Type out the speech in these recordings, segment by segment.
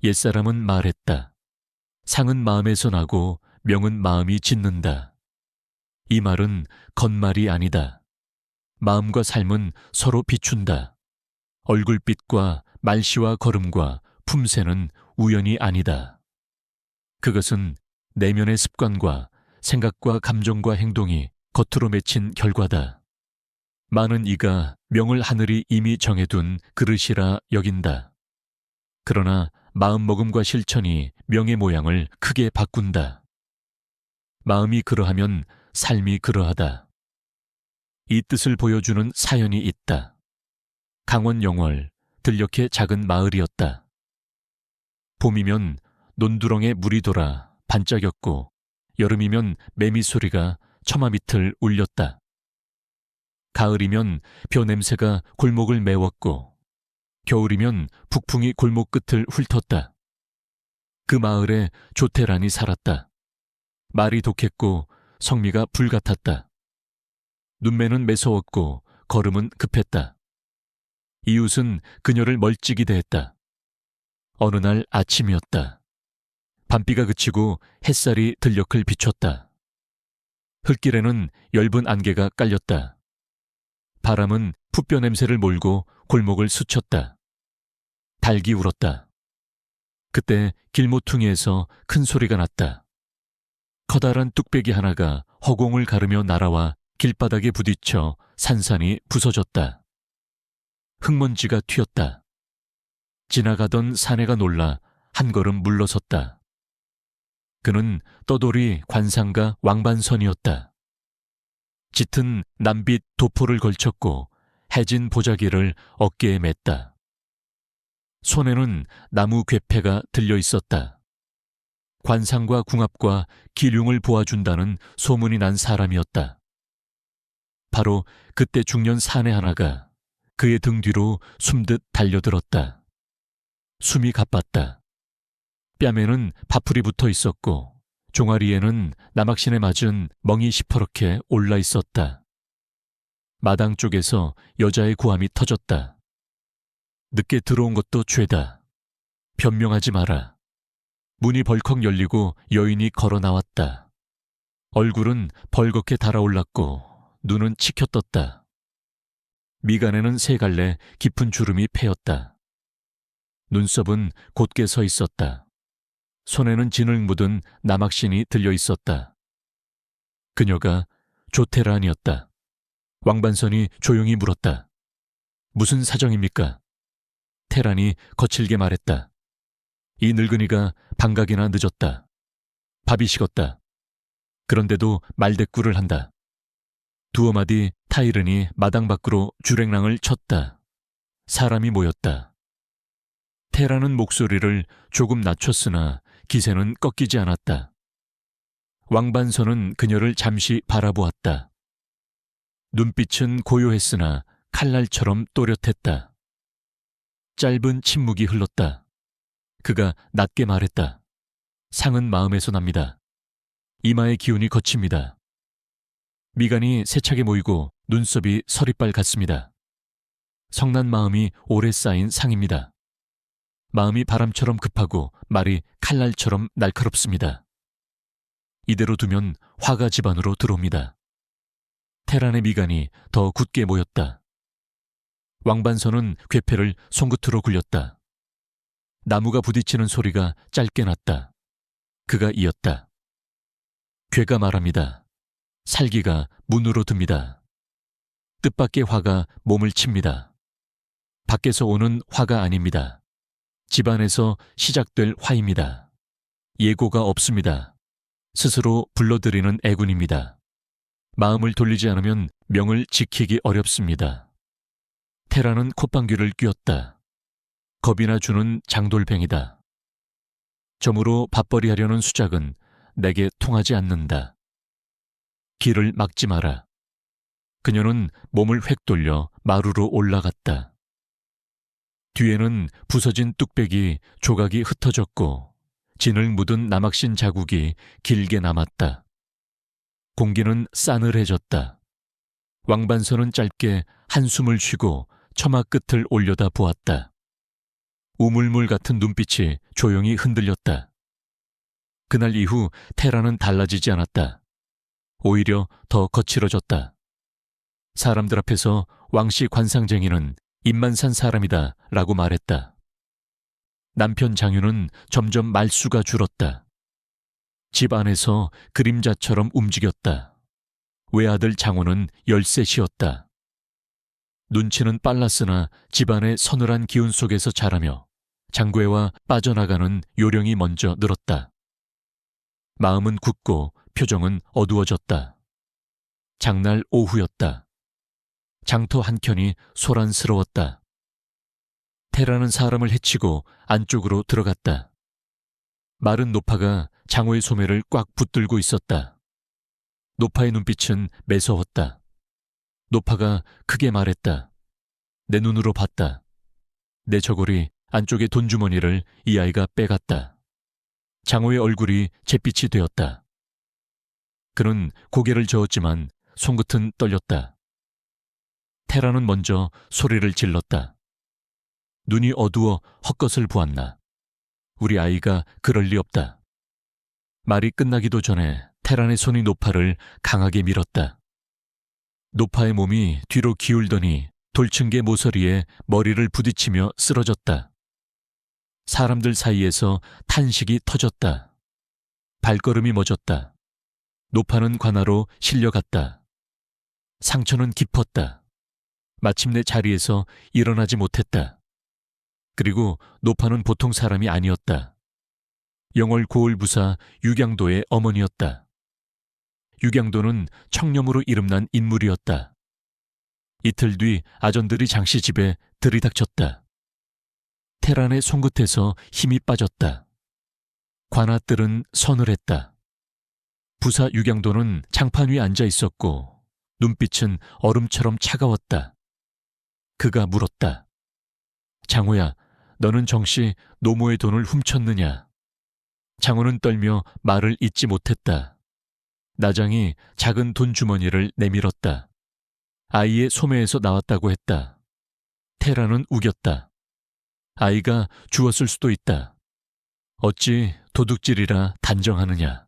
옛사람은 말했다. 상은 마음에서 나고 명은 마음이 짓는다. 이 말은 겉말이 아니다. 마음과 삶은 서로 비춘다. 얼굴빛과 말씨와 걸음과 품새는 우연이 아니다. 그것은 내면의 습관과 생각과 감정과 행동이 겉으로 맺힌 결과다. 많은 이가 명을 하늘이 이미 정해둔 그릇이라 여긴다. 그러나 마음먹음과 실천이 명의 모양을 크게 바꾼다. 마음이 그러하면 삶이 그러하다. 이 뜻을 보여주는 사연이 있다. 강원 영월 들녘의 작은 마을이었다. 봄이면 논두렁에 물이 돌아 반짝였고 여름이면 매미 소리가 처마 밑을 울렸다. 가을이면 벼 냄새가 골목을 메웠고 겨울이면 북풍이 골목 끝을 훑었다. 그 마을에 조태란이 살았다. 말이 독했고 성미가 불같았다. 눈매는 매서웠고 걸음은 급했다. 이웃은 그녀를 멀찍이 대했다. 어느 날 아침이었다. 밤비가 그치고 햇살이 들녘을 비췄다. 흙길에는 엷은 안개가 깔렸다. 바람은 풋벼 냄새를 몰고 골목을 스쳤다. 닭이 울었다. 그때 길모퉁이에서 큰 소리가 났다. 커다란 뚝배기 하나가 허공을 가르며 날아와 길바닥에 부딪혀 산산이 부서졌다. 흙먼지가 튀었다. 지나가던 사내가 놀라 한 걸음 물러섰다. 그는 떠돌이 관상가 왕반선이었다. 짙은 남빛 도포를 걸쳤고 해진 보자기를 어깨에 맸다. 손에는 나무 궤패가 들려 있었다. 관상과 궁합과 기륭을 보아준다는 소문이 난 사람이었다. 바로 그때 중년 사내 하나가 그의 등 뒤로 숨듯 달려들었다. 숨이 가빴다. 뺨에는 파풀이 붙어 있었고 종아리에는 나막신에 맞은 멍이 시퍼렇게 올라 있었다. 마당 쪽에서 여자의 고함이 터졌다. 늦게 들어온 것도 죄다. 변명하지 마라. 문이 벌컥 열리고 여인이 걸어 나왔다. 얼굴은 벌겋게 달아올랐고 눈은 치켜 떴다. 미간에는 세 갈래 깊은 주름이 패였다. 눈썹은 곧게 서 있었다. 손에는 진을 묻은 나막신이 들려 있었다. 그녀가 조태란이었다. 왕반선이 조용히 물었다. 무슨 사정입니까? 태란이 거칠게 말했다. 이 늙은이가 방각이나 늦었다. 밥이 식었다. 그런데도 말대꾸를 한다. 두어 마디 타이르니 마당 밖으로 주랭랑을 쳤다. 사람이 모였다. 태라는 목소리를 조금 낮췄으나 기세는 꺾이지 않았다. 왕반선은 그녀를 잠시 바라보았다. 눈빛은 고요했으나 칼날처럼 또렷했다. 짧은 침묵이 흘렀다. 그가 낮게 말했다. 상은 마음에서 납니다. 이마의 기운이 거칩니다. 미간이 세차게 모이고 눈썹이 서리빨 같습니다. 성난 마음이 오래 쌓인 상입니다. 마음이 바람처럼 급하고 말이 칼날처럼 날카롭습니다. 이대로 두면 화가 집안으로 들어옵니다. 테란의 미간이 더 굳게 모였다. 왕반선은 궤패를 손끝으로 굴렸다. 나무가 부딪히는 소리가 짧게 났다. 그가 이었다. 괴가 말합니다. 살기가 문으로 듭니다. 뜻밖의 화가 몸을 칩니다. 밖에서 오는 화가 아닙니다. 집안에서 시작될 화입니다. 예고가 없습니다. 스스로 불러들이는 애군입니다. 마음을 돌리지 않으면 명을 지키기 어렵습니다. 테라는 콧방귀를 뀌었다. 겁이나 주는 장돌뱅이다. 점으로 밥벌이 하려는 수작은 내게 통하지 않는다. 길을 막지 마라. 그녀는 몸을 획 돌려 마루로 올라갔다. 뒤에는 부서진 뚝배기 조각이 흩어졌고 진을 묻은 나막신 자국이 길게 남았다. 공기는 싸늘해졌다. 왕반선은 짧게 한숨을 쉬고 처마 끝을 올려다 보았다. 우물물 같은 눈빛이 조용히 흔들렸다. 그날 이후 테라는 달라지지 않았다. 오히려 더 거칠어졌다. 사람들 앞에서 왕씨 관상쟁이는 입만 산 사람이다 라고 말했다. 남편 장유는 점점 말수가 줄었다. 집 안에서 그림자처럼 움직였다. 외아들 장호는 열셋이었다. 눈치는 빨랐으나 집안의 서늘한 기운 속에서 자라며 장괴와 빠져나가는 요령이 먼저 늘었다. 마음은 굳고 표정은 어두워졌다. 장날 오후였다. 장터 한켠이 소란스러웠다. 테라는 사람을 해치고 안쪽으로 들어갔다. 마른 노파가 장호의 소매를 꽉 붙들고 있었다. 노파의 눈빛은 매서웠다. 노파가 크게 말했다. 내 눈으로 봤다. 내 저고리 안쪽의 돈주머니를 이 아이가 빼갔다. 장호의 얼굴이 잿빛이 되었다. 그는 고개를 저었지만 손끝은 떨렸다. 테라는 먼저 소리를 질렀다. 눈이 어두워 헛것을 보았나. 우리 아이가 그럴 리 없다. 말이 끝나기도 전에 테란의 손이 노파를 강하게 밀었다. 노파의 몸이 뒤로 기울더니 돌층계 모서리에 머리를 부딪히며 쓰러졌다. 사람들 사이에서 탄식이 터졌다. 발걸음이 멎었다. 노파는 관아로 실려갔다. 상처는 깊었다. 마침내 자리에서 일어나지 못했다. 그리고 노파는 보통 사람이 아니었다. 영월 고을부사 유경도의 어머니였다. 유경도는 청렴으로 이름난 인물이었다. 이틀 뒤 아전들이 장씨 집에 들이닥쳤다. 테란의 손끝에서 힘이 빠졌다. 관아들은 서늘했다. 부사 유경도는 장판 위에 앉아 있었고 눈빛은 얼음처럼 차가웠다. 그가 물었다. 장호야, 너는 정시 노모의 돈을 훔쳤느냐? 장호는 떨며 말을 잇지 못했다. 나장이 작은 돈 주머니를 내밀었다. 아이의 소매에서 나왔다고 했다. 테라는 우겼다. 아이가 주었을 수도 있다. 어찌 도둑질이라 단정하느냐.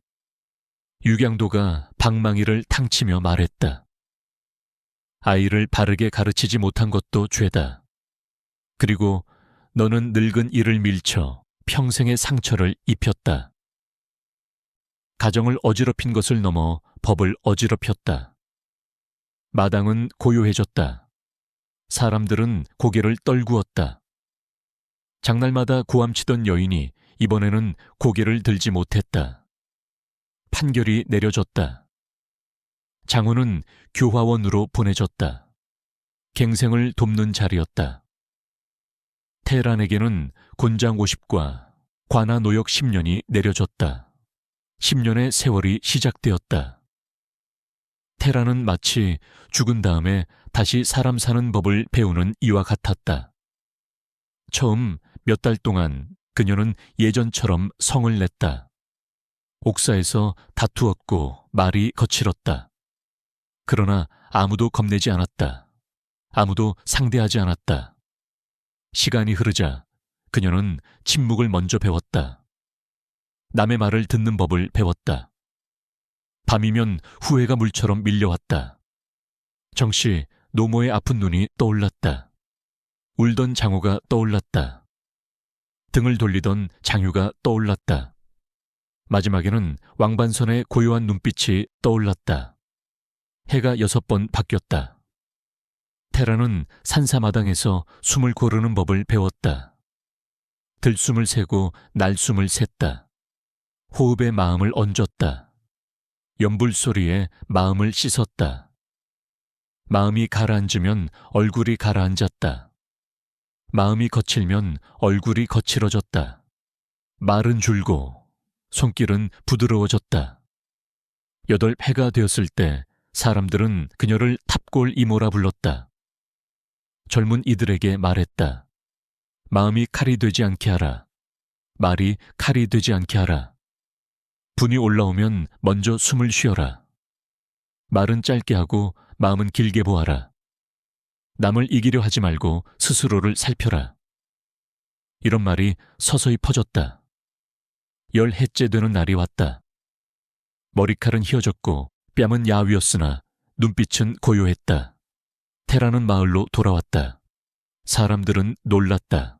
유경도가 방망이를 탕치며 말했다. 아이를 바르게 가르치지 못한 것도 죄다. 그리고 너는 늙은 이를 밀쳐 평생의 상처를 입혔다. 가정을 어지럽힌 것을 넘어 법을 어지럽혔다. 마당은 고요해졌다. 사람들은 고개를 떨구었다. 장날마다 고함치던 여인이 이번에는 고개를 들지 못했다. 판결이 내려졌다. 장호는 교화원으로 보내졌다. 갱생을 돕는 자리였다. 테란에게는 곤장 50과 관아 노역 10년이 내려졌다. 10년의 세월이 시작되었다. 테란은 마치 죽은 다음에 다시 사람 사는 법을 배우는 이와 같았다. 처음 몇 달 동안 그녀는 예전처럼 성을 냈다. 옥사에서 다투었고 말이 거칠었다. 그러나 아무도 겁내지 않았다. 아무도 상대하지 않았다. 시간이 흐르자 그녀는 침묵을 먼저 배웠다. 남의 말을 듣는 법을 배웠다. 밤이면 후회가 물처럼 밀려왔다. 정시 노모의 아픈 눈이 떠올랐다. 울던 장호가 떠올랐다. 등을 돌리던 장유가 떠올랐다. 마지막에는 왕반선의 고요한 눈빛이 떠올랐다. 해가 6번 바뀌었다. 테라는 산사마당에서 숨을 고르는 법을 배웠다. 들숨을 세고 날숨을 셌다. 호흡에 마음을 얹었다. 연불 소리에 마음을 씻었다. 마음이 가라앉으면 얼굴이 가라앉았다. 마음이 거칠면 얼굴이 거칠어졌다. 말은 줄고 손길은 부드러워졌다. 8해가 되었을 때 사람들은 그녀를 탑골 이모라 불렀다. 젊은 이들에게 말했다. 마음이 칼이 되지 않게 하라. 말이 칼이 되지 않게 하라. 분이 올라오면 먼저 숨을 쉬어라. 말은 짧게 하고 마음은 길게 보아라. 남을 이기려 하지 말고 스스로를 살펴라. 이런 말이 서서히 퍼졌다. 10해째 되는 날이 왔다. 머리칼은 휘어졌고 뺨은 야위었으나 눈빛은 고요했다. 테라는 마을로 돌아왔다. 사람들은 놀랐다.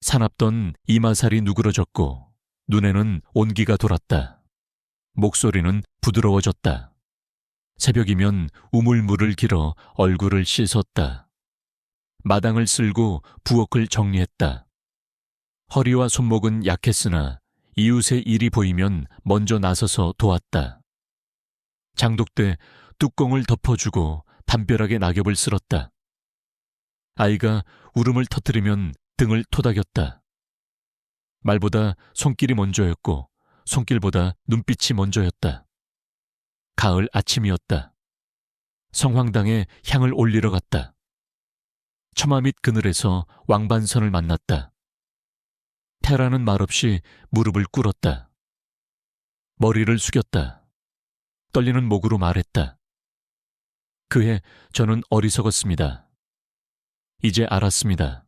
사납던 이마살이 누그러졌고 눈에는 온기가 돌았다. 목소리는 부드러워졌다. 새벽이면 우물물을 길어 얼굴을 씻었다. 마당을 쓸고 부엌을 정리했다. 허리와 손목은 약했으나 이웃의 일이 보이면 먼저 나서서 도왔다. 장독대 뚜껑을 덮어주고 담벼락에 낙엽을 쓸었다. 아이가 울음을 터뜨리면 등을 토닥였다. 말보다 손길이 먼저였고 손길보다 눈빛이 먼저였다. 가을 아침이었다. 성황당에 향을 올리러 갔다. 처마 밑 그늘에서 왕반선을 만났다. 테라는 말없이 무릎을 꿇었다. 머리를 숙였다. 떨리는 목으로 말했다. 그해 저는 어리석었습니다. 이제 알았습니다.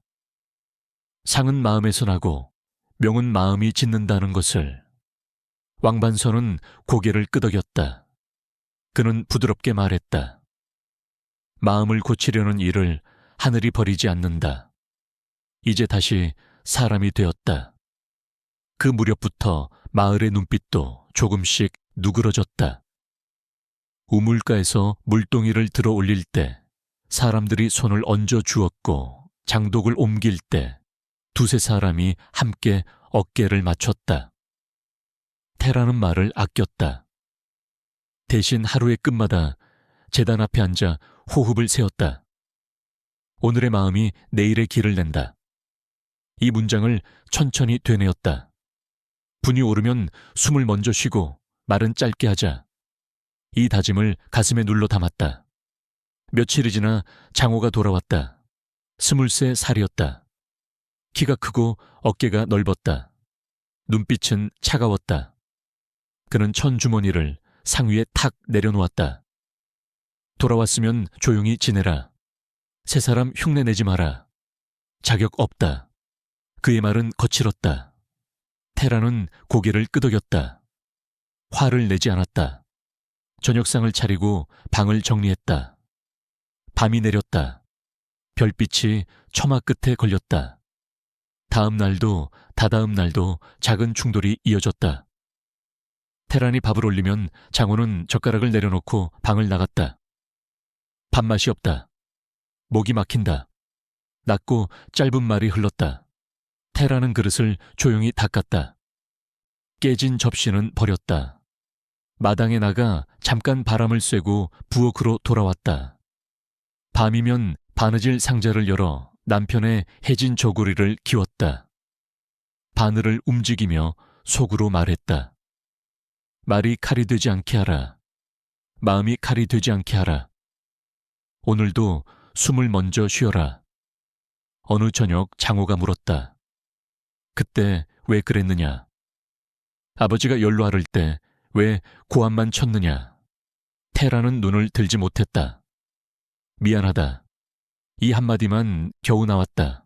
상은 마음에서 나고 명은 마음이 짓는다는 것을. 왕반선은 고개를 끄덕였다. 그는 부드럽게 말했다. 마음을 고치려는 일을 하늘이 버리지 않는다. 이제 다시 사람이 되었다. 그 무렵부터 마을의 눈빛도 조금씩 누그러졌다. 우물가에서 물동이를 들어 올릴 때 사람들이 손을 얹어 주었고 장독을 옮길 때 두세 사람이 함께 어깨를 맞췄다. 테라는 말을 아꼈다. 대신 하루의 끝마다 제단 앞에 앉아 호흡을 세웠다. 오늘의 마음이 내일의 길을 낸다. 이 문장을 천천히 되뇌었다. 분이 오르면 숨을 먼저 쉬고 말은 짧게 하자. 이 다짐을 가슴에 눌러 담았다. 며칠이 지나 장호가 돌아왔다. 20세 살이었다. 키가 크고 어깨가 넓었다. 눈빛은 차가웠다. 그는 천주머니를 상위에 탁 내려놓았다. 돌아왔으면 조용히 지내라. 세 사람 흉내내지 마라. 자격 없다. 그의 말은 거칠었다. 테라는 고개를 끄덕였다. 화를 내지 않았다. 저녁상을 차리고 방을 정리했다. 밤이 내렸다. 별빛이 처마 끝에 걸렸다. 다음 날도 다다음 날도 작은 충돌이 이어졌다. 테란이 밥을 올리면 장호는 젓가락을 내려놓고 방을 나갔다. 밥맛이 없다. 목이 막힌다. 낮고 짧은 말이 흘렀다. 테라는 그릇을 조용히 닦았다. 깨진 접시는 버렸다. 마당에 나가 잠깐 바람을 쐬고 부엌으로 돌아왔다. 밤이면 바느질 상자를 열어 남편의 해진 저고리를 기웠다. 바늘을 움직이며 속으로 말했다. 말이 칼이 되지 않게 하라. 마음이 칼이 되지 않게 하라. 오늘도 숨을 먼저 쉬어라. 어느 저녁 장호가 물었다. 그때 왜 그랬느냐? 아버지가 열로 앓을 때 왜 고함만 쳤느냐? 테라는 눈을 들지 못했다. 미안하다. 이 한마디만 겨우 나왔다.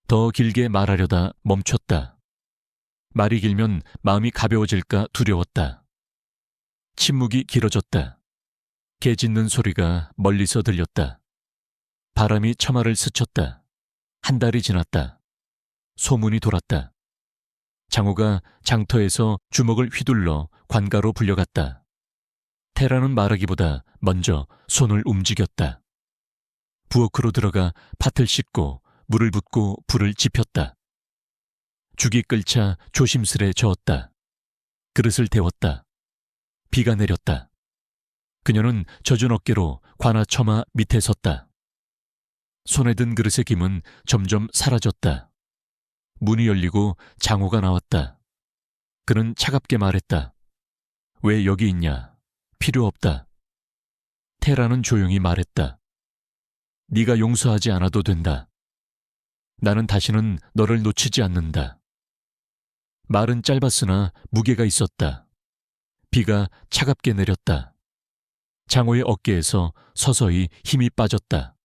더 길게 말하려다 멈췄다. 말이 길면 마음이 가벼워질까 두려웠다. 침묵이 길어졌다. 개 짖는 소리가 멀리서 들렸다. 바람이 처마를 스쳤다. 한 달이 지났다. 소문이 돌았다. 장호가 장터에서 주먹을 휘둘러 관가로 불려갔다. 테라는 말하기보다 먼저 손을 움직였다. 부엌으로 들어가 팥을 씻고 물을 붓고 불을 지폈다. 죽이 끓자 조심스레 저었다. 그릇을 데웠다. 비가 내렸다. 그녀는 젖은 어깨로 관아 처마 밑에 섰다. 손에 든 그릇의 김은 점점 사라졌다. 문이 열리고 장호가 나왔다. 그는 차갑게 말했다. 왜 여기 있냐? 필요 없다. 테라는 조용히 말했다. 네가 용서하지 않아도 된다. 나는 다시는 너를 놓치지 않는다. 말은 짧았으나 무게가 있었다. 비가 차갑게 내렸다. 장호의 어깨에서 서서히 힘이 빠졌다.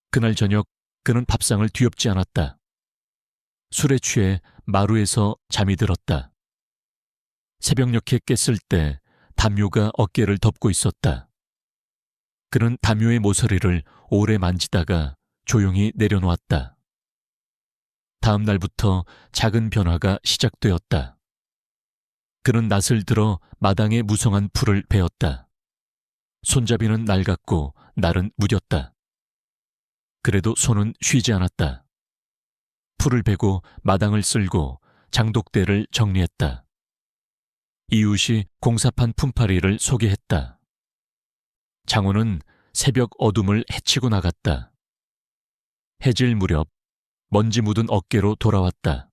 그날 저녁 그는 밥상을 뒤엎지 않았다. 술에 취해 마루에서 잠이 들었다. 새벽녘에 깼을 때 담요가 어깨를 덮고 있었다. 그는 담요의 모서리를 오래 만지다가 조용히 내려놓았다. 다음 날부터 작은 변화가 시작되었다. 그는 낯을 들어 마당에 무성한 풀을 베었다. 손잡이는 낡았고 날은 무뎠다. 그래도 손은 쉬지 않았다. 풀을 베고 마당을 쓸고 장독대를 정리했다. 이웃이 공사판 품팔이를 소개했다. 장호는 새벽 어둠을 헤치고 나갔다. 해질 무렵 먼지 묻은 어깨로 돌아왔다.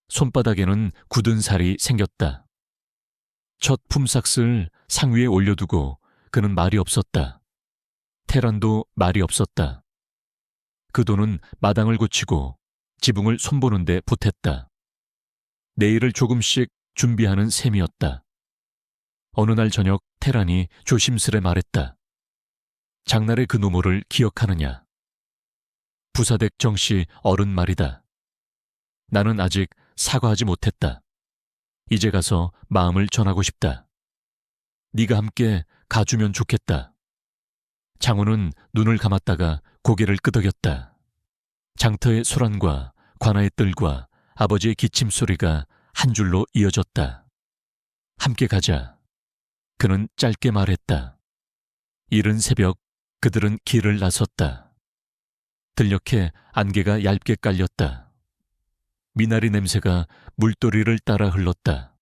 손바닥에는 굳은 살이 생겼다. 첫 품삯을 상위에 올려두고 그는 말이 없었다. 태란도 말이 없었다. 그 돈은 마당을 고치고 지붕을 손보는 데 보탰다. 내일을 조금씩 준비하는 셈이었다. 어느 날 저녁 태란이 조심스레 말했다. 장날의 그 노모를 기억하느냐? 부사댁 정씨 어른 말이다. 나는 아직 사과하지 못했다. 이제 가서 마음을 전하고 싶다. 네가 함께 가주면 좋겠다. 장호는 눈을 감았다가 고개를 끄덕였다. 장터의 소란과 관아의 뜰과 아버지의 기침 소리가 한 줄로 이어졌다. 함께 가자. 그는 짧게 말했다. 이른 새벽 그들은 길을 나섰다. 들녘에 안개가 얇게 깔렸다. 미나리 냄새가 물도리를 따라 흘렀다.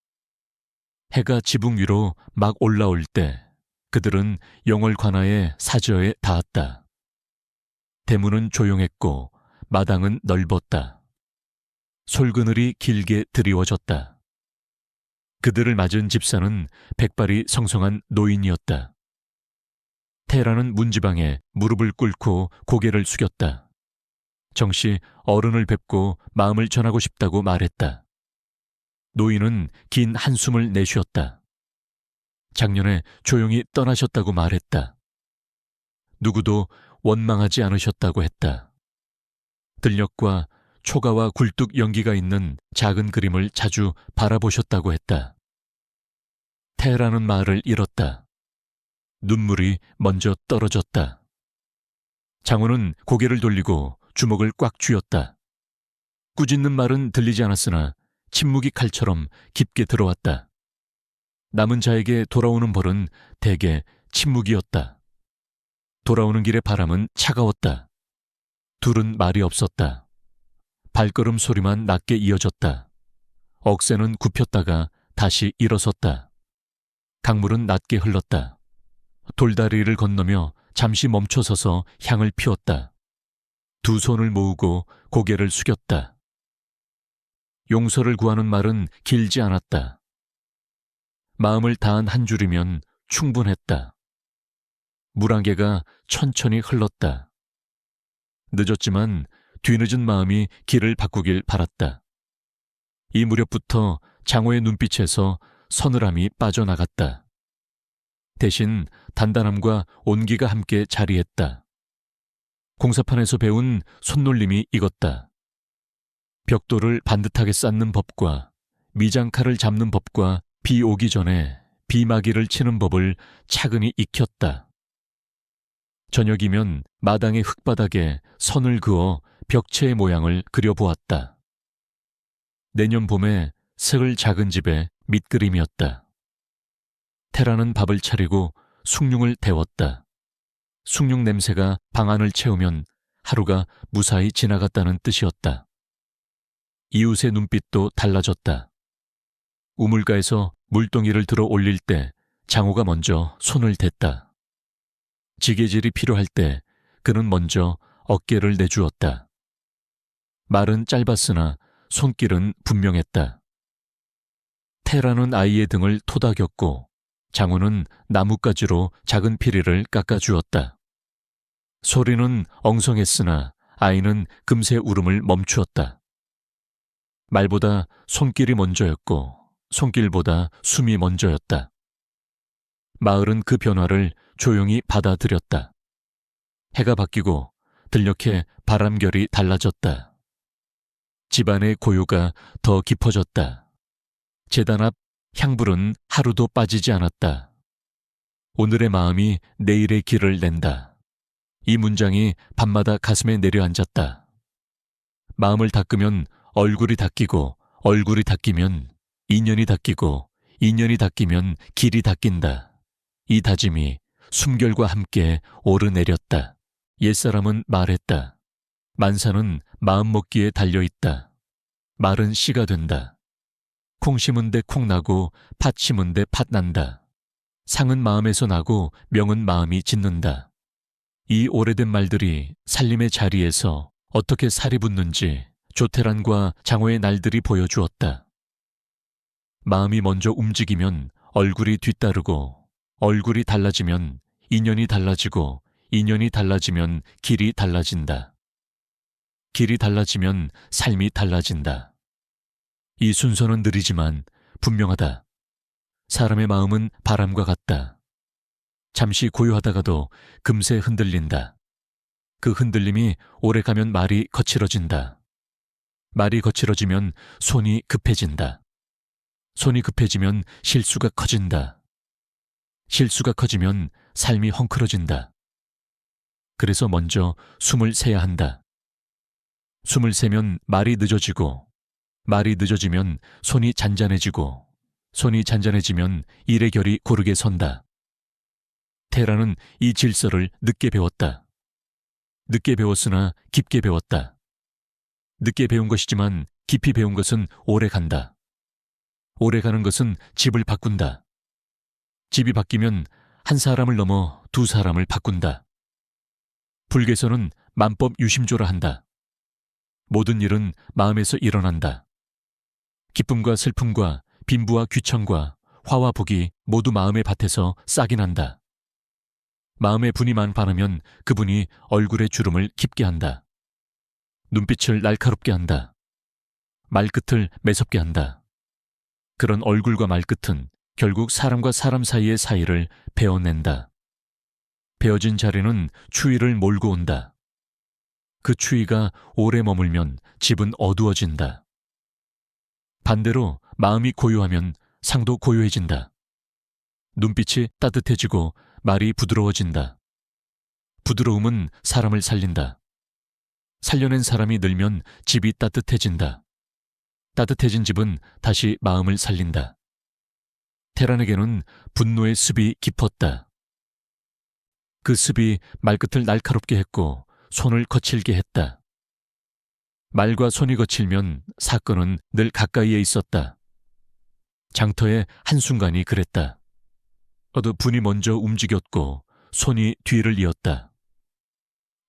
해가 지붕 위로 막 올라올 때 그들은 영월 관아의 사저에 닿았다. 대문은 조용했고 마당은 넓었다. 솔그늘이 길게 드리워졌다. 그들을 맞은 집사는 백발이 성성한 노인이었다. 태라는 문지방에 무릎을 꿇고 고개를 숙였다. 정씨 어른을 뵙고 마음을 전하고 싶다고 말했다. 노인은 긴 한숨을 내쉬었다. 작년에 조용히 떠나셨다고 말했다. 누구도 원망하지 않으셨다고 했다. 들녘과 초가와 굴뚝 연기가 있는 작은 그림을 자주 바라보셨다고 했다. 태라는 말을 잃었다. 눈물이 먼저 떨어졌다. 장호는 고개를 돌리고 주먹을 꽉 쥐었다. 꾸짖는 말은 들리지 않았으나 침묵이 칼처럼 깊게 들어왔다. 남은 자에게 돌아오는 벌은 대개 침묵이었다. 돌아오는 길의 바람은 차가웠다. 둘은 말이 없었다. 발걸음 소리만 낮게 이어졌다. 억새는 굽혔다가 다시 일어섰다. 강물은 낮게 흘렀다. 돌다리를 건너며 잠시 멈춰서서 향을 피웠다. 두 손을 모으고 고개를 숙였다. 용서를 구하는 말은 길지 않았다. 마음을 다한 한 줄이면 충분했다. 물안개가 천천히 흘렀다. 늦었지만 뒤늦은 마음이 길을 바꾸길 바랐다. 이 무렵부터 장호의 눈빛에서 서늘함이 빠져나갔다. 대신 단단함과 온기가 함께 자리했다. 공사판에서 배운 손놀림이 익었다. 벽돌을 반듯하게 쌓는 법과 미장칼을 잡는 법과 비 오기 전에 비마기를 치는 법을 차근히 익혔다. 저녁이면 마당의 흙바닥에 선을 그어 벽체의 모양을 그려보았다. 내년 봄에 세을 작은 집에 밑그림이었다. 태라는 밥을 차리고 숭늉을 데웠다. 숭늉 냄새가 방 안을 채우면 하루가 무사히 지나갔다는 뜻이었다. 이웃의 눈빛도 달라졌다. 우물가에서 물동이를 들어 올릴 때 장호가 먼저 손을 댔다. 지게질이 필요할 때 그는 먼저 어깨를 내주었다. 말은 짧았으나 손길은 분명했다. 태라는 아이의 등을 토닥였고 장호는 나뭇가지로 작은 피리를 깎아주었다. 소리는 엉성했으나 아이는 금세 울음을 멈추었다. 말보다 손길이 먼저였고 손길보다 숨이 먼저였다. 마을은 그 변화를 조용히 받아들였다. 해가 바뀌고 들녘에 바람결이 달라졌다. 집안의 고요가 더 깊어졌다. 제단 앞 향불은 하루도 빠지지 않았다. 오늘의 마음이 내일의 길을 낸다. 이 문장이 밤마다 가슴에 내려앉았다. 마음을 닦으면 얼굴이 닦이고, 얼굴이 닦이면 인연이 닦이고, 인연이 닦이면 길이 닦인다. 이 다짐이 숨결과 함께 오르내렸다. 옛사람은 말했다. 만사는 마음 먹기에 달려있다. 말은 씨가 된다. 콩 심은 데 콩 나고 팥 심은 데 팥 난다. 상은 마음에서 나고 명은 마음이 짓는다. 이 오래된 말들이 살림의 자리에서 어떻게 살이 붙는지 조태란과 장호의 날들이 보여주었다. 마음이 먼저 움직이면 얼굴이 뒤따르고, 얼굴이 달라지면 인연이 달라지고, 인연이 달라지면 길이 달라진다. 길이 달라지면 삶이 달라진다. 이 순서는 느리지만 분명하다. 사람의 마음은 바람과 같다. 잠시 고요하다가도 금세 흔들린다. 그 흔들림이 오래가면 말이 거칠어진다. 말이 거칠어지면 손이 급해진다. 손이 급해지면 실수가 커진다. 실수가 커지면 삶이 헝클어진다. 그래서 먼저 숨을 세야 한다. 숨을 세면 말이 늦어지고, 말이 늦어지면 손이 잔잔해지고, 손이 잔잔해지면 일의 결이 고르게 선다. 테라는 이 질서를 늦게 배웠다. 늦게 배웠으나 깊게 배웠다. 늦게 배운 것이지만 깊이 배운 것은 오래 간다. 오래 가는 것은 집을 바꾼다. 집이 바뀌면 한 사람을 넘어 두 사람을 바꾼다. 불교에서는 만법 유심조라 한다. 모든 일은 마음에서 일어난다. 기쁨과 슬픔과 빈부와 귀천과 화와 복이 모두 마음의 밭에서 싹이 난다. 마음에 분이 많으면 그 분이 얼굴의 주름을 깊게 한다. 눈빛을 날카롭게 한다. 말끝을 매섭게 한다. 그런 얼굴과 말끝은 결국 사람과 사람 사이의 사이를 베어낸다. 베어진 자리는 추위를 몰고 온다. 그 추위가 오래 머물면 집은 어두워진다. 반대로 마음이 고요하면 상도 고요해진다. 눈빛이 따뜻해지고 말이 부드러워진다. 부드러움은 사람을 살린다. 살려낸 사람이 늘면 집이 따뜻해진다. 따뜻해진 집은 다시 마음을 살린다. 테란에게는 분노의 습이 깊었다. 그 습이 말끝을 날카롭게 했고 손을 거칠게 했다. 말과 손이 거칠면 사건은 늘 가까이에 있었다. 장터의 한순간이 그랬다. 분이 먼저 움직였고 손이 뒤를 이었다.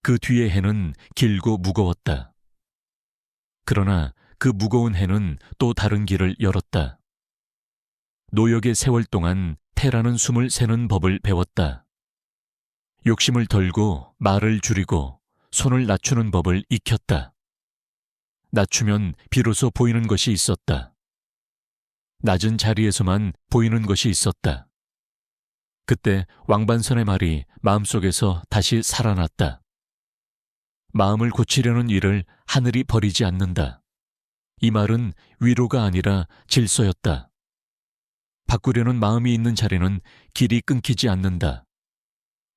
그 뒤의 해는 길고 무거웠다. 그러나 그 무거운 해는 또 다른 길을 열었다. 노역의 세월 동안 테라는 숨을 세는 법을 배웠다. 욕심을 덜고 말을 줄이고 손을 낮추는 법을 익혔다. 낮추면 비로소 보이는 것이 있었다. 낮은 자리에서만 보이는 것이 있었다. 그때 왕반선의 말이 마음속에서 다시 살아났다. 마음을 고치려는 일을 하늘이 버리지 않는다. 이 말은 위로가 아니라 질서였다. 바꾸려는 마음이 있는 자리는 길이 끊기지 않는다.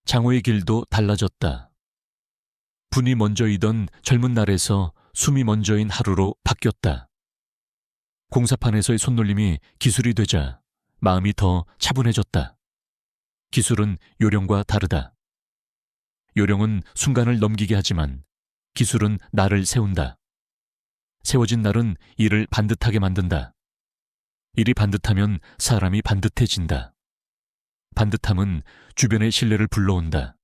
장호의 길도 달라졌다. 분이 먼저이던 젊은 날에서 숨이 먼저인 하루로 바뀌었다. 공사판에서의 손놀림이 기술이 되자 마음이 더 차분해졌다. 기술은 요령과 다르다. 요령은 순간을 넘기게 하지만 기술은 날을 세운다. 세워진 날은 일을 반듯하게 만든다. 일이 반듯하면 사람이 반듯해진다. 반듯함은 주변의 신뢰를 불러온다.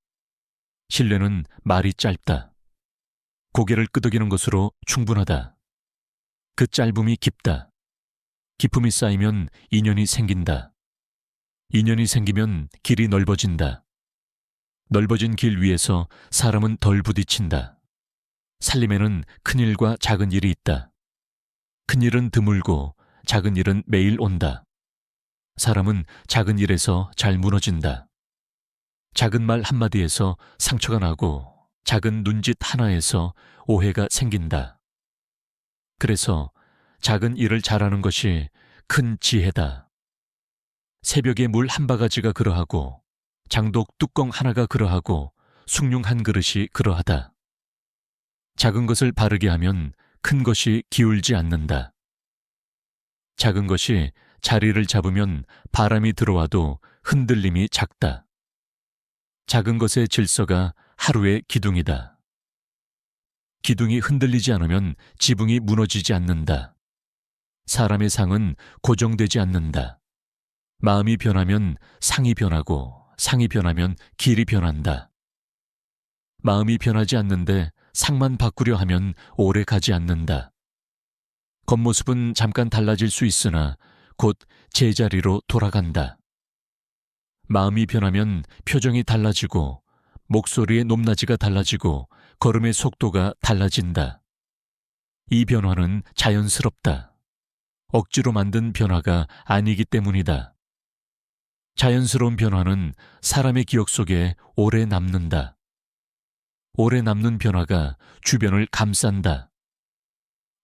신뢰는 말이 짧다. 고개를 끄덕이는 것으로 충분하다. 그 짧음이 깊다. 깊음이 쌓이면 인연이 생긴다. 인연이 생기면 길이 넓어진다. 넓어진 길 위에서 사람은 덜 부딪힌다. 살림에는 큰 일과 작은 일이 있다. 큰 일은 드물고 작은 일은 매일 온다. 사람은 작은 일에서 잘 무너진다. 작은 말 한마디에서 상처가 나고 작은 눈짓 하나에서 오해가 생긴다. 그래서 작은 일을 잘하는 것이 큰 지혜다. 새벽에 물 한 바가지가 그러하고 장독 뚜껑 하나가 그러하고 숭늉 한 그릇이 그러하다. 작은 것을 바르게 하면 큰 것이 기울지 않는다. 작은 것이 자리를 잡으면 바람이 들어와도 흔들림이 작다. 작은 것의 질서가 하루의 기둥이다. 기둥이 흔들리지 않으면 지붕이 무너지지 않는다. 사람의 상은 고정되지 않는다. 마음이 변하면 상이 변하고 상이 변하면 길이 변한다. 마음이 변하지 않는데 상만 바꾸려 하면 오래 가지 않는다. 겉모습은 잠깐 달라질 수 있으나 곧 제자리로 돌아간다. 마음이 변하면 표정이 달라지고 목소리의 높낮이가 달라지고 걸음의 속도가 달라진다. 이 변화는 자연스럽다. 억지로 만든 변화가 아니기 때문이다. 자연스러운 변화는 사람의 기억 속에 오래 남는다. 오래 남는 변화가 주변을 감싼다.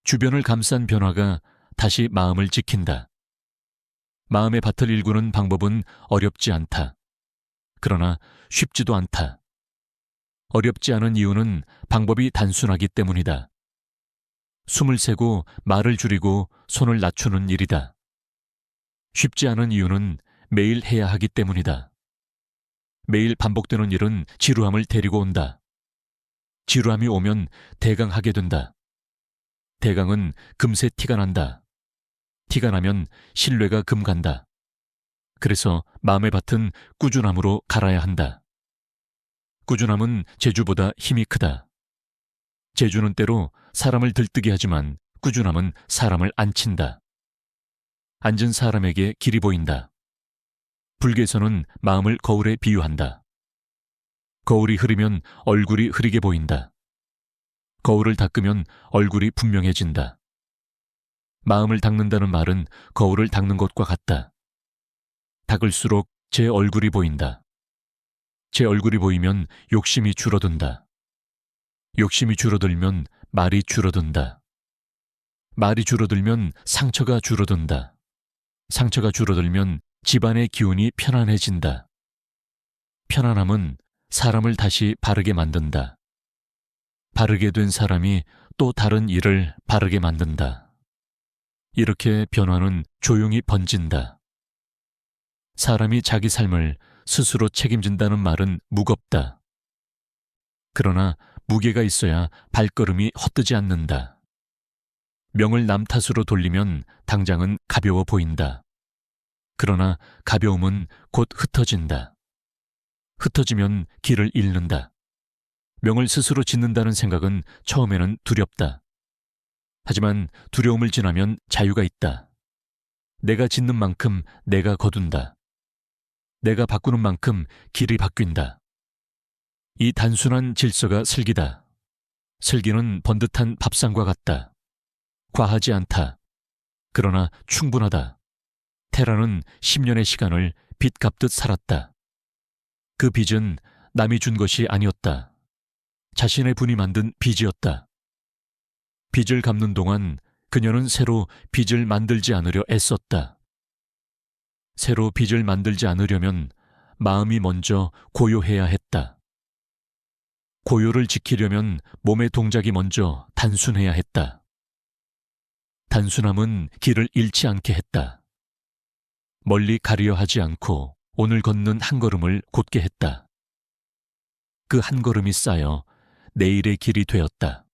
주변을 감싼 변화가 다시 마음을 지킨다. 마음의 밭을 일구는 방법은 어렵지 않다. 그러나 쉽지도 않다. 어렵지 않은 이유는 방법이 단순하기 때문이다. 숨을 세고 말을 줄이고 손을 낮추는 일이다. 쉽지 않은 이유는 매일 해야 하기 때문이다. 매일 반복되는 일은 지루함을 데리고 온다. 지루함이 오면 대강하게 된다. 대강은 금세 티가 난다. 티가 나면 신뢰가 금간다. 그래서 마음의 밭은 꾸준함으로 갈아야 한다. 꾸준함은 재주보다 힘이 크다. 재주는 때로 사람을 들뜨게 하지만 꾸준함은 사람을 앉힌다. 앉은 사람에게 길이 보인다. 불교에서는 마음을 거울에 비유한다. 거울이 흐리면 얼굴이 흐리게 보인다. 거울을 닦으면 얼굴이 분명해진다. 마음을 닦는다는 말은 거울을 닦는 것과 같다. 닦을수록 제 얼굴이 보인다. 제 얼굴이 보이면 욕심이 줄어든다. 욕심이 줄어들면 말이 줄어든다. 말이 줄어들면 상처가 줄어든다. 상처가 줄어들면 집안의 기운이 편안해진다. 편안함은 사람을 다시 바르게 만든다. 바르게 된 사람이 또 다른 일을 바르게 만든다. 이렇게 변화는 조용히 번진다. 사람이 자기 삶을 스스로 책임진다는 말은 무겁다. 그러나 무게가 있어야 발걸음이 헛되지 않는다. 명을 남 탓으로 돌리면 당장은 가벼워 보인다. 그러나 가벼움은 곧 흩어진다. 흩어지면 길을 잃는다. 명을 스스로 짓는다는 생각은 처음에는 두렵다. 하지만 두려움을 지나면 자유가 있다. 내가 짓는 만큼 내가 거둔다. 내가 바꾸는 만큼 길이 바뀐다. 이 단순한 질서가 슬기다. 슬기는 번듯한 밥상과 같다. 과하지 않다. 그러나 충분하다. 테라는 10년의 시간을 빚 갚듯 살았다. 그 빚은 남이 준 것이 아니었다. 자신의 분이 만든 빚이었다. 빚을 갚는 동안 그녀는 새로 빚을 만들지 않으려 애썼다. 새로 빚을 만들지 않으려면 마음이 먼저 고요해야 했다. 고요를 지키려면 몸의 동작이 먼저 단순해야 했다. 단순함은 길을 잃지 않게 했다. 멀리 가려 하지 않고 오늘 걷는 한 걸음을 곧게 했다. 그 한 걸음이 쌓여 내일의 길이 되었다.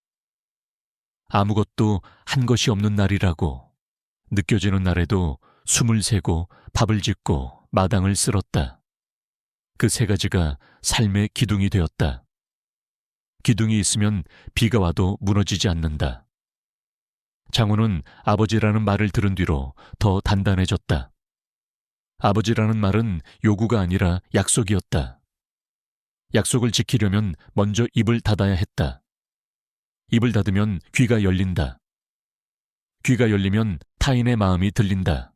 아무것도 한 것이 없는 날이라고 느껴지는 날에도 숨을 새고 밥을 짓고 마당을 쓸었다. 그 세 가지가 삶의 기둥이 되었다. 기둥이 있으면 비가 와도 무너지지 않는다. 장호는 아버지라는 말을 들은 뒤로 더 단단해졌다. 아버지라는 말은 요구가 아니라 약속이었다. 약속을 지키려면 먼저 입을 닫아야 했다. 입을 닫으면 귀가 열린다. 귀가 열리면 타인의 마음이 들린다.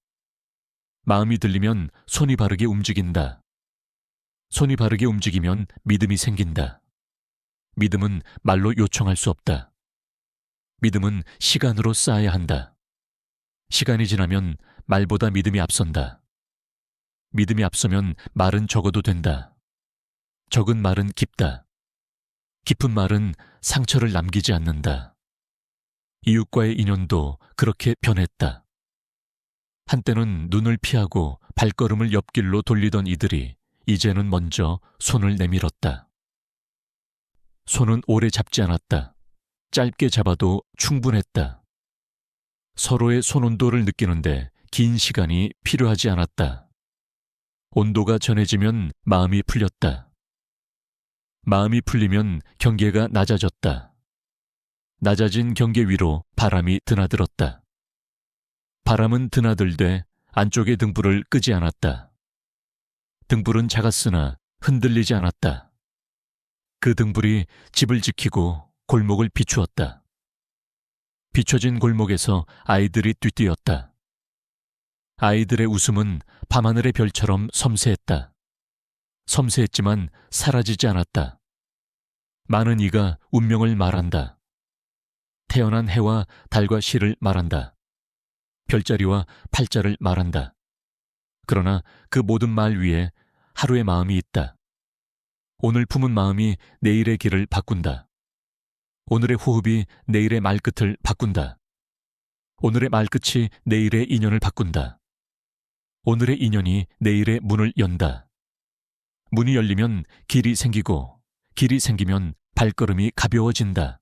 마음이 들리면 손이 바르게 움직인다. 손이 바르게 움직이면 믿음이 생긴다. 믿음은 말로 요청할 수 없다. 믿음은 시간으로 쌓아야 한다. 시간이 지나면 말보다 믿음이 앞선다. 믿음이 앞서면 말은 적어도 된다. 적은 말은 깊다. 깊은 말은 상처를 남기지 않는다. 이웃과의 인연도 그렇게 변했다. 한때는 눈을 피하고 발걸음을 옆길로 돌리던 이들이 이제는 먼저 손을 내밀었다. 손은 오래 잡지 않았다. 짧게 잡아도 충분했다. 서로의 손 온도를 느끼는데 긴 시간이 필요하지 않았다. 온도가 전해지면 마음이 풀렸다. 마음이 풀리면 경계가 낮아졌다. 낮아진 경계 위로 바람이 드나들었다. 바람은 드나들되 안쪽의 등불을 끄지 않았다. 등불은 작았으나 흔들리지 않았다. 그 등불이 집을 지키고 골목을 비추었다. 비춰진 골목에서 아이들이 뛰뛰었다. 아이들의 웃음은 밤하늘의 별처럼 섬세했다. 섬세했지만 사라지지 않았다. 많은 이가 운명을 말한다. 태어난 해와 달과 시를 말한다. 별자리와 팔자를 말한다. 그러나 그 모든 말 위에 하루의 마음이 있다. 오늘 품은 마음이 내일의 길을 바꾼다. 오늘의 호흡이 내일의 말끝을 바꾼다. 오늘의 말끝이 내일의 인연을 바꾼다. 오늘의 인연이 내일의 문을 연다. 문이 열리면 길이 생기고 길이 생기면 발걸음이 가벼워진다.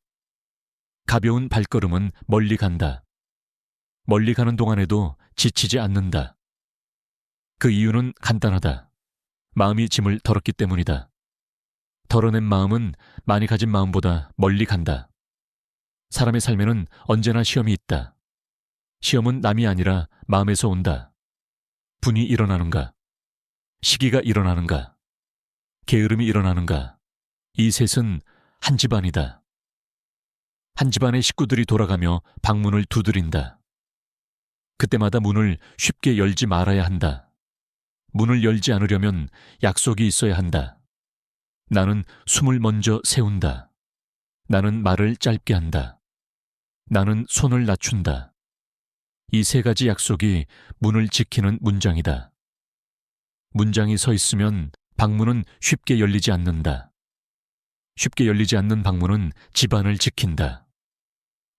가벼운 발걸음은 멀리 간다. 멀리 가는 동안에도 지치지 않는다. 그 이유는 간단하다. 마음이 짐을 덜었기 때문이다. 덜어낸 마음은 많이 가진 마음보다 멀리 간다. 사람의 삶에는 언제나 시험이 있다. 시험은 남이 아니라 마음에서 온다. 분이 일어나는가? 시기가 일어나는가? 게으름이 일어나는가? 이 셋은 한 집안이다. 한 집안의 식구들이 돌아가며 방문을 두드린다. 그때마다 문을 쉽게 열지 말아야 한다. 문을 열지 않으려면 약속이 있어야 한다. 나는 숨을 먼저 세운다. 나는 말을 짧게 한다. 나는 손을 낮춘다. 이 세 가지 약속이 문을 지키는 문장이다. 문장이 서 있으면 방문은 쉽게 열리지 않는다. 쉽게 열리지 않는 방문은 집안을 지킨다.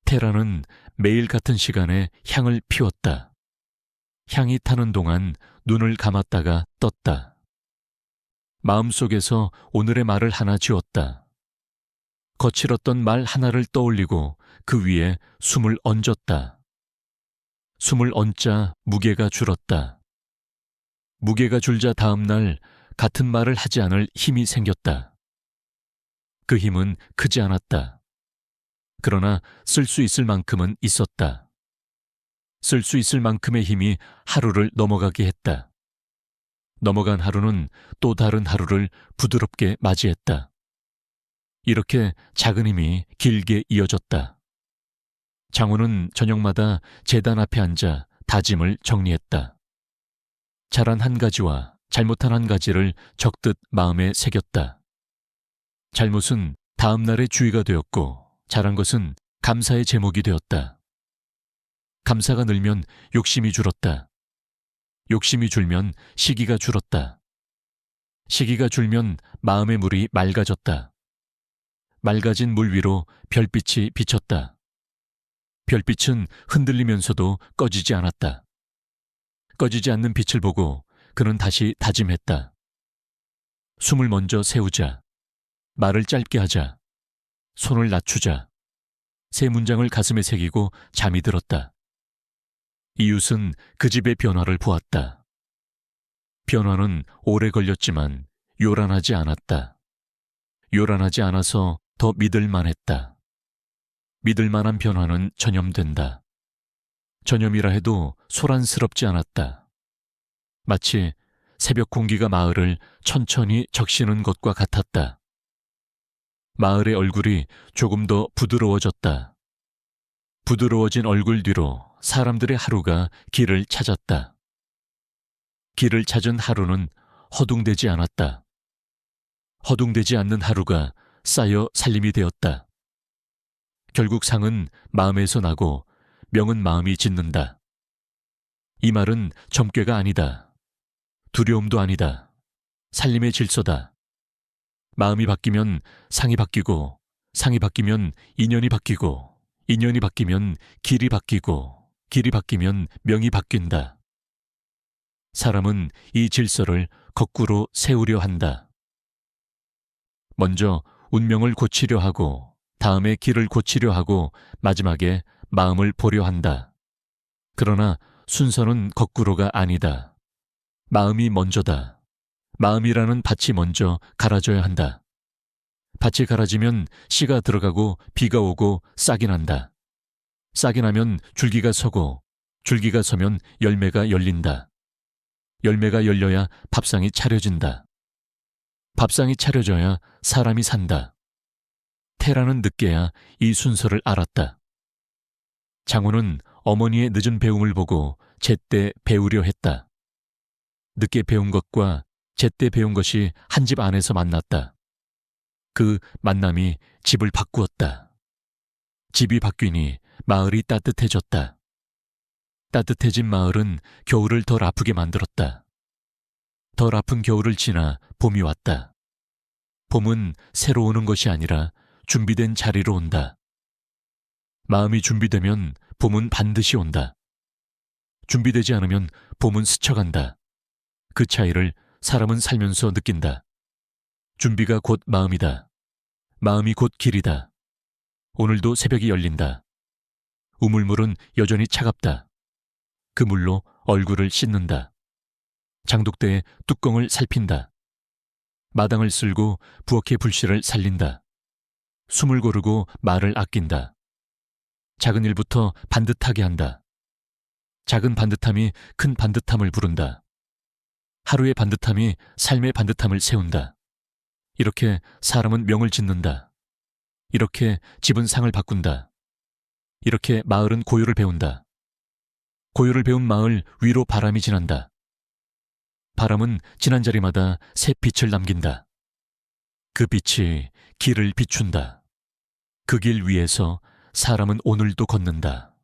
테라는 매일 같은 시간에 향을 피웠다. 향이 타는 동안 눈을 감았다가 떴다. 마음속에서 오늘의 말을 하나 지었다. 거칠었던 말 하나를 떠올리고 그 위에 숨을 얹었다. 숨을 얹자 무게가 줄었다. 무게가 줄자 다음 날 같은 말을 하지 않을 힘이 생겼다. 그 힘은 크지 않았다. 그러나 쓸 수 있을 만큼은 있었다. 쓸 수 있을 만큼의 힘이 하루를 넘어가게 했다. 넘어간 하루는 또 다른 하루를 부드럽게 맞이했다. 이렇게 작은 힘이 길게 이어졌다. 장호는 저녁마다 제단 앞에 앉아 다짐을 정리했다. 잘한 한 가지와 잘못한 한 가지를 적듯 마음에 새겼다. 잘못은 다음 날의 주의가 되었고 잘한 것은 감사의 제목이 되었다. 감사가 늘면 욕심이 줄었다. 욕심이 줄면 시기가 줄었다. 시기가 줄면 마음의 물이 맑아졌다. 맑아진 물 위로 별빛이 비쳤다. 별빛은 흔들리면서도 꺼지지 않았다. 꺼지지 않는 빛을 보고 그는 다시 다짐했다. 숨을 먼저 세우자. 말을 짧게 하자. 손을 낮추자. 세 문장을 가슴에 새기고 잠이 들었다. 이웃은 그 집의 변화를 보았다. 변화는 오래 걸렸지만 요란하지 않았다. 요란하지 않아서 더 믿을만했다. 믿을만한 변화는 전염된다. 전염이라 해도 소란스럽지 않았다. 마치 새벽 공기가 마을을 천천히 적시는 것과 같았다. 마을의 얼굴이 조금 더 부드러워졌다. 부드러워진 얼굴 뒤로 사람들의 하루가 길을 찾았다. 길을 찾은 하루는 허둥대지 않았다. 허둥대지 않는 하루가 쌓여 살림이 되었다. 결국 상은 마음에서 나고 명은 마음이 짓는다. 이 말은 점괘가 아니다. 두려움도 아니다. 살림의 질서다. 마음이 바뀌면 상이 바뀌고, 상이 바뀌면 인연이 바뀌고, 인연이 바뀌면 길이 바뀌고, 길이 바뀌면 명이 바뀐다. 사람은 이 질서를 거꾸로 세우려 한다. 먼저 운명을 고치려 하고, 다음에 길을 고치려 하고, 마지막에 마음을 보려 한다. 그러나 순서는 거꾸로가 아니다. 마음이 먼저다. 마음이라는 밭이 먼저 갈아져야 한다. 밭이 갈아지면 씨가 들어가고 비가 오고 싹이 난다. 싹이 나면 줄기가 서고, 줄기가 서면 열매가 열린다. 열매가 열려야 밥상이 차려진다. 밥상이 차려져야 사람이 산다. 테라는 늦게야 이 순서를 알았다. 장훈은 어머니의 늦은 배움을 보고 제때 배우려 했다. 늦게 배운 것과 제때 배운 것이 한 집 안에서 만났다. 그 만남이 집을 바꾸었다. 집이 바뀌니 마을이 따뜻해졌다. 따뜻해진 마을은 겨울을 덜 아프게 만들었다. 덜 아픈 겨울을 지나 봄이 왔다. 봄은 새로 오는 것이 아니라 준비된 자리로 온다. 마음이 준비되면 봄은 반드시 온다. 준비되지 않으면 봄은 스쳐간다. 그 차이를 사람은 살면서 느낀다. 준비가 곧 마음이다. 마음이 곧 길이다. 오늘도 새벽이 열린다. 우물물은 여전히 차갑다. 그 물로 얼굴을 씻는다. 장독대에 뚜껑을 살핀다. 마당을 쓸고 부엌의 불씨를 살린다. 숨을 고르고 말을 아낀다. 작은 일부터 반듯하게 한다. 작은 반듯함이 큰 반듯함을 부른다. 하루의 반듯함이 삶의 반듯함을 세운다. 이렇게 사람은 명을 짓는다. 이렇게 집은 상을 바꾼다. 이렇게 마을은 고요를 배운다. 고요를 배운 마을 위로 바람이 지난다. 바람은 지난 자리마다 새 빛을 남긴다. 그 빛이 길을 비춘다. 그 길 위에서 사람은 오늘도 걷는다.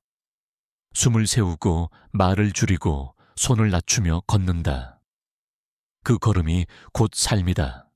숨을 세우고 말을 줄이고 손을 낮추며 걷는다. 그 걸음이 곧 삶이다.